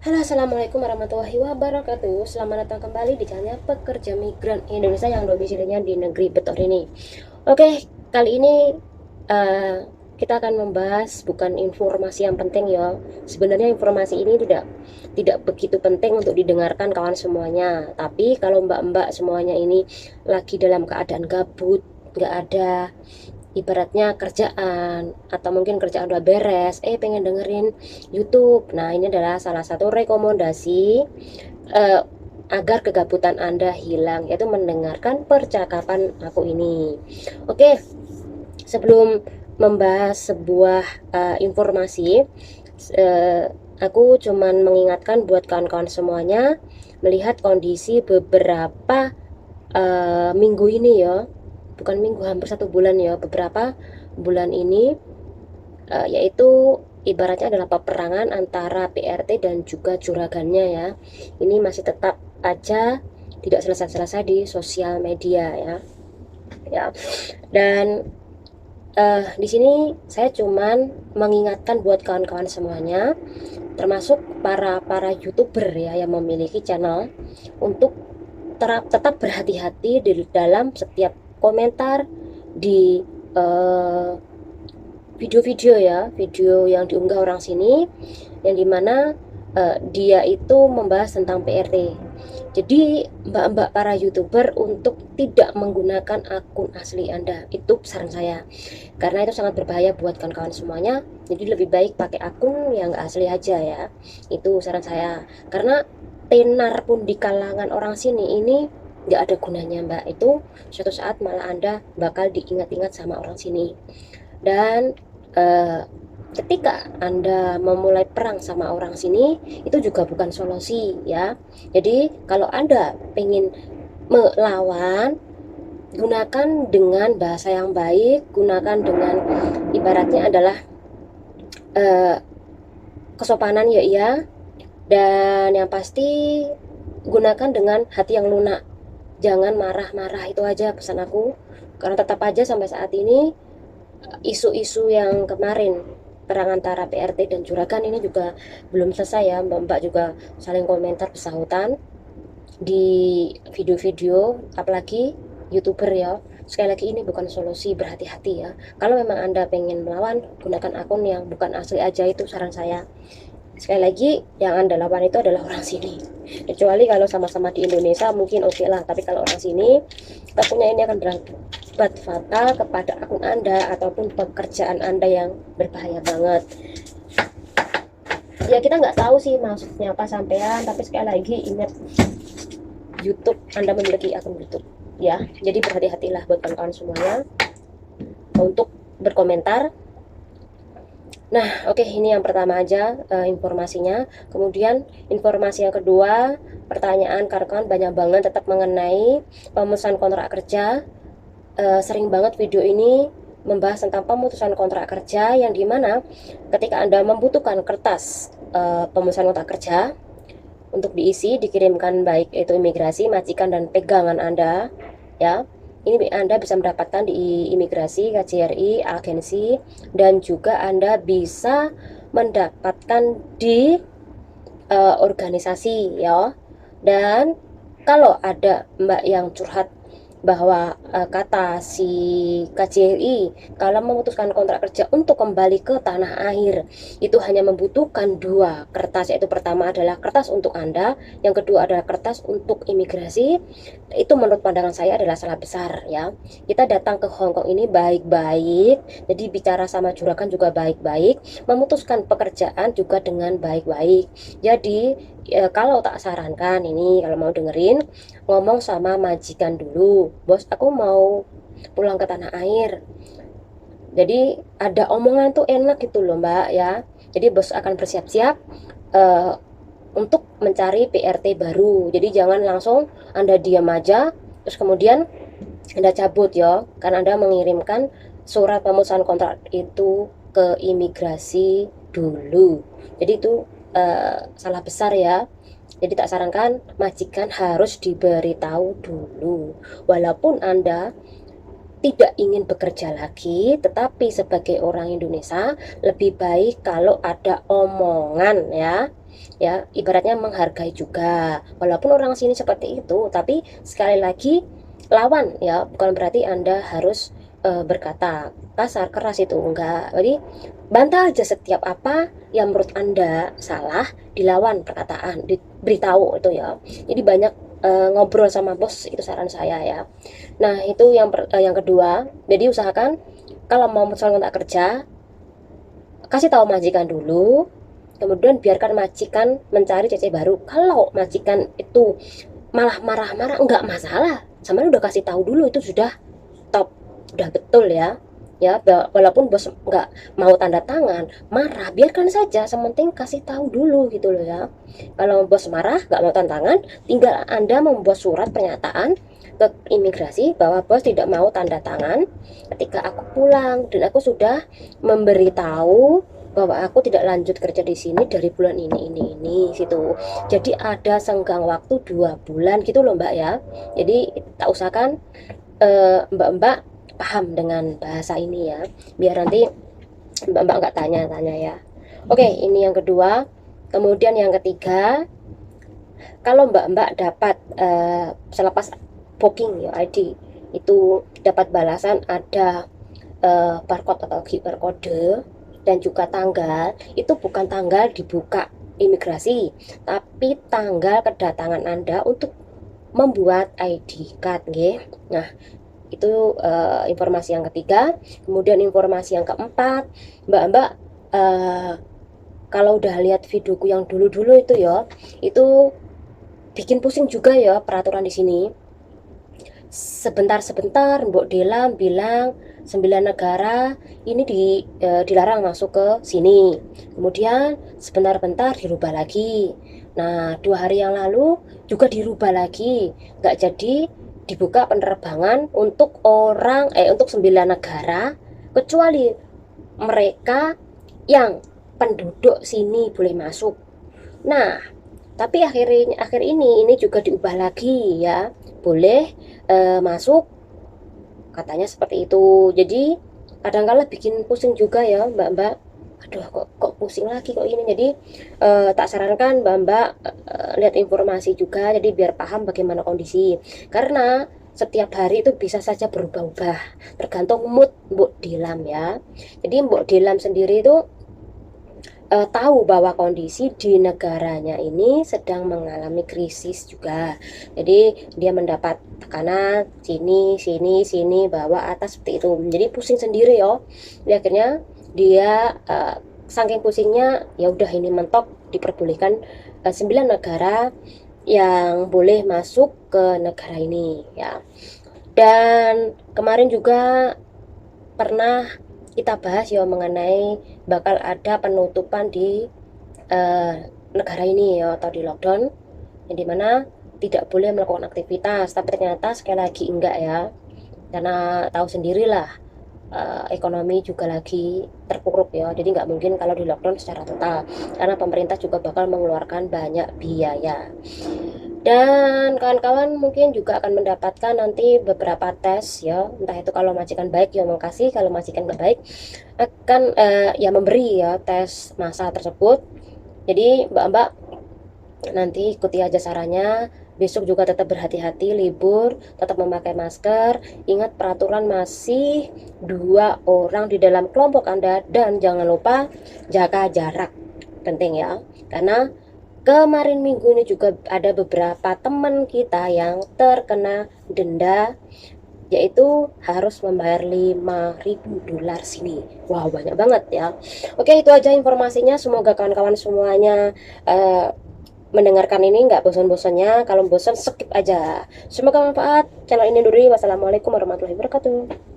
Halo, assalamualaikum warahmatullahi wabarakatuh. Selamat datang kembali di channel Pekerja Migran Indonesia yang domisilinya di negeri Betor ini. Oke, kali ini eh, kita akan membahas bukan informasi yang penting ya. Sebenarnya informasi ini tidak begitu penting untuk didengarkan kawan semuanya. Tapi kalau mbak-mbak semuanya ini lagi dalam keadaan gabut, nggak ada ibaratnya kerjaan atau mungkin kerjaan udah beres pengen dengerin YouTube. Nah, ini adalah salah satu rekomendasi eh, agar kegabutan Anda hilang, yaitu mendengarkan percakapan aku ini. Oke, sebelum membahas sebuah informasi, eh, aku cuman mengingatkan buat kawan-kawan semuanya melihat kondisi beberapa minggu ini ya, bukan minggu, hampir 1 bulan ya, beberapa bulan ini, yaitu ibaratnya adalah peperangan antara PRT dan juga juragannya ya. Ini masih tetap aja tidak selesai-selesai di sosial media ya. Ya. Dan di sini saya cuman mengingatkan buat kawan-kawan semuanya, termasuk para YouTuber ya yang memiliki channel, untuk tetap berhati-hati di dalam setiap komentar di video-video ya, video yang diunggah orang sini, yang dimana dia itu membahas tentang PRT. Jadi mbak-mbak para YouTuber untuk tidak menggunakan akun asli Anda, itu saran saya, karena itu sangat berbahaya buat kawan-kawan semuanya. Jadi lebih baik pakai akun yang nggak asli aja ya, itu saran saya. Karena tenar pun di kalangan orang sini ini nggak ada gunanya mbak, itu suatu saat malah Anda bakal diingat-ingat sama orang sini. Dan eh, ketika Anda memulai perang sama orang sini, itu juga bukan solusi ya. Jadi kalau Anda pengen melawan, gunakan dengan bahasa yang baik, gunakan dengan ibaratnya adalah eh, kesopanan ya iya, dan yang pasti gunakan dengan hati yang lunak. Jangan marah-marah, itu aja pesan aku. Karena tetap aja sampai saat ini isu-isu yang kemarin perang antara PRT dan juragan ini juga belum selesai ya. Mbak-mbak juga saling komentar bersahutan di video-video, apalagi YouTuber ya. Sekali lagi, ini bukan solusi, berhati-hati ya. Kalau memang Anda pengen melawan, gunakan akun yang bukan asli aja, itu saran saya. Sekali lagi, yang Anda lawan itu adalah orang sini. Kecuali kalau sama-sama di Indonesia mungkin oke lah, tapi kalau orang sini, takutnya ini akan berakibat fatal kepada akun Anda ataupun pekerjaan Anda yang berbahaya banget. Ya kita nggak tahu sih maksudnya apa sampean, tapi sekali lagi ingat, YouTube, Anda memiliki akun YouTube ya. Jadi berhati-hatilah buat kawan-kawan semuanya untuk berkomentar. Nah, oke, ini yang pertama aja informasinya. Kemudian informasi yang kedua, pertanyaan kawan-kawan banyak banget tetap mengenai pemutusan kontrak kerja. Sering banget video ini membahas tentang pemutusan kontrak kerja, yang dimana ketika Anda membutuhkan kertas pemutusan kontrak kerja untuk diisi, dikirimkan baik itu imigrasi, majikan, dan pegangan Anda ya. Ini Anda bisa mendapatkan di imigrasi, KJRI, agensi, dan juga Anda bisa mendapatkan di organisasi ya. Dan kalau ada mbak yang curhat bahwa kata si KJRI kalau memutuskan kontrak kerja untuk kembali ke tanah air itu hanya membutuhkan 2 kertas, yaitu pertama adalah kertas untuk Anda, yang kedua adalah kertas untuk imigrasi, itu menurut pandangan saya adalah salah besar ya. Kita datang ke Hong Kong ini baik-baik, jadi bicara sama juragan juga baik-baik, memutuskan pekerjaan juga dengan baik-baik. Jadi kalau tak sarankan ini, kalau mau dengerin, ngomong sama majikan dulu, bos aku mau pulang ke tanah air. Jadi ada omongan tuh enak gitu loh mbak ya. Jadi bos akan bersiap-siap uh, untuk mencari PRT baru. Jadi jangan langsung Anda diam aja terus kemudian Anda cabut ya, karena Anda mengirimkan surat pemutusan kontrak itu ke imigrasi dulu. Jadi itu salah besar ya. Jadi tak sarankan, majikan harus diberitahu dulu. Walaupun Anda tidak ingin bekerja lagi, tetapi sebagai orang Indonesia lebih baik kalau ada omongan ya ibaratnya menghargai juga. Walaupun orang sini seperti itu, tapi sekali lagi lawan ya, bukan berarti Anda harus berkata kasar keras, itu enggak. Jadi bantah aja setiap apa yang menurut Anda salah, dilawan perkataan, diberitahu itu ya. Jadi banyak ngobrol sama bos, itu saran saya ya. Nah, itu yang kedua. Jadi usahakan kalau mau soal kontrak kerja, kasih tahu majikan dulu, kemudian biarkan majikan mencari CC baru. Kalau majikan itu malah marah-marah, enggak masalah, sama udah kasih tahu dulu, itu sudah top, udah betul ya. Ya, walaupun bos nggak mau tanda tangan, marah, biarkan saja, sementing kasih tahu dulu gitu loh ya. Kalau bos marah nggak mau tanda tangan, tinggal Anda membuat surat pernyataan ke imigrasi bahwa bos tidak mau tanda tangan ketika aku pulang, dan aku sudah memberitahu bahwa aku tidak lanjut kerja di sini dari bulan ini situ. Jadi ada senggang waktu 2 bulan gitu loh Mbak ya. Jadi tak usahakan Mbak-mbak paham dengan bahasa ini ya, biar nanti Mbak-mbak nggak tanya-tanya ya. Oke, ini yang kedua. Kemudian yang ketiga, kalau Mbak-mbak dapat selepas booking ya ID itu dapat balasan ada barcode atau QR kode dan juga tanggal, itu bukan tanggal dibuka imigrasi, tapi tanggal kedatangan Anda untuk membuat ID card nggih. Nah, itu informasi yang ketiga. Kemudian informasi yang keempat, Mbak-mbak kalau udah lihat videoku yang dulu-dulu itu ya, itu bikin pusing juga ya peraturan di sini. Sebentar-sebentar Mbok Dela bilang 9 negara ini dilarang masuk ke sini, kemudian sebentar-bentar dirubah lagi. Nah, 2 hari yang lalu juga dirubah lagi, nggak jadi dibuka penerbangan untuk untuk 9 negara, kecuali mereka yang penduduk sini boleh masuk. Nah, tapi akhir ini juga diubah lagi ya, boleh masuk, katanya seperti itu. Jadi kadang-kala bikin pusing juga ya Mbak-mbak. Aduh, kok pusing lagi kok ini. Jadi tak sarankan Mbak-mbak lihat informasi juga, jadi biar paham bagaimana kondisi. Karena setiap hari itu bisa saja berubah-ubah, tergantung mood Mbok Dilam ya. Jadi Mbok Dilam sendiri itu tahu bahwa kondisi di negaranya ini sedang mengalami krisis juga. Jadi dia mendapat tekanan sini, bawah atas seperti itu. Jadi pusing sendiri ya. Jadi akhirnya dia saking pusingnya, ya udah ini mentok diperbolehkan 9 negara yang boleh masuk ke negara ini ya. Dan kemarin juga pernah kita bahas ya mengenai bakal ada penutupan di negara ini ya, atau di lockdown, yang dimana tidak boleh melakukan aktivitas. Tapi ternyata sekali lagi enggak ya, karena tahu sendirilah ekonomi juga lagi terpuruk ya. Jadi nggak mungkin kalau di lockdown secara total, karena pemerintah juga bakal mengeluarkan banyak biaya. Dan kawan-kawan mungkin juga akan mendapatkan nanti beberapa tes ya, entah itu kalau majikan baik ya makasih, kalau majikan nggak baik akan ya memberi ya tes masa tersebut. Jadi mbak-mbak nanti ikuti aja sarannya. Besok juga tetap berhati-hati, libur, tetap memakai masker. Ingat peraturan masih 2 orang di dalam kelompok Anda, dan jangan lupa jaga jarak, penting ya. Karena kemarin minggu ini juga ada beberapa teman kita yang terkena denda, yaitu harus membayar 5.000 dolar sini. Wow, banyak banget ya. Oke, itu aja informasinya. Semoga kawan-kawan semuanya mendengarkan ini nggak bosan-bosannya. Kalau bosan skip aja. Semoga manfaat. Channel ini dulu. Wassalamualaikum warahmatullahi wabarakatuh.